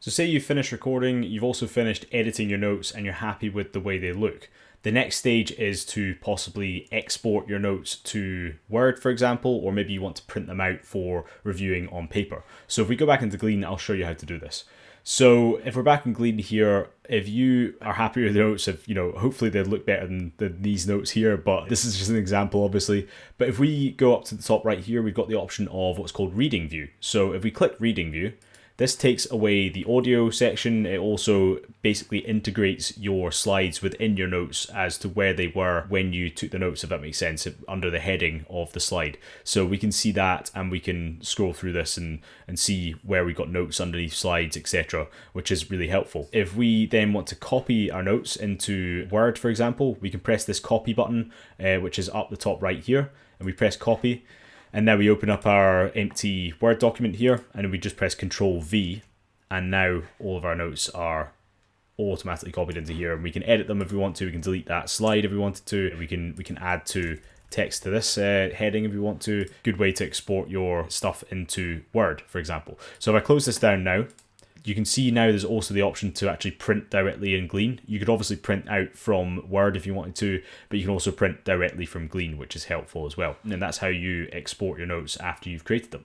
So say you've finished recording, you've also finished editing your notes, and you're happy with the way they look. The next stage is to possibly export your notes to Word, for example, or maybe you want to print them out for reviewing on paper. So if we go back into Glean, I'll show you how to do this. So if we're back in Glean here, if you are happy with the notes, hopefully they look better than these notes here, but this is just an example, obviously. But if we go up to the top right here, we've got the option of what's called Reading View. So if we click Reading View, this takes away the audio section. It also basically integrates your slides within your notes as to where they were when you took the notes, if that makes sense, under the heading of the slide. So we can see that, and we can scroll through this and see where we got notes underneath slides, etc., which is really helpful. If we then want to copy our notes into Word, for example, we can press this copy button, which is up the top right here, and we press copy. And now we open up our empty Word document here, and we just press Control V, and now all of our notes are automatically copied into here, and we can edit them if we want to. We can delete that slide if we wanted to. We can add to text to this heading if we want to. Good way to export your stuff into Word, for example. So if I close this down now, you can see now there's also the option to actually print directly in Glean. You could obviously print out from Word if you wanted to, but you can also print directly from Glean, which is helpful as well. And that's how you export your notes after you've created them.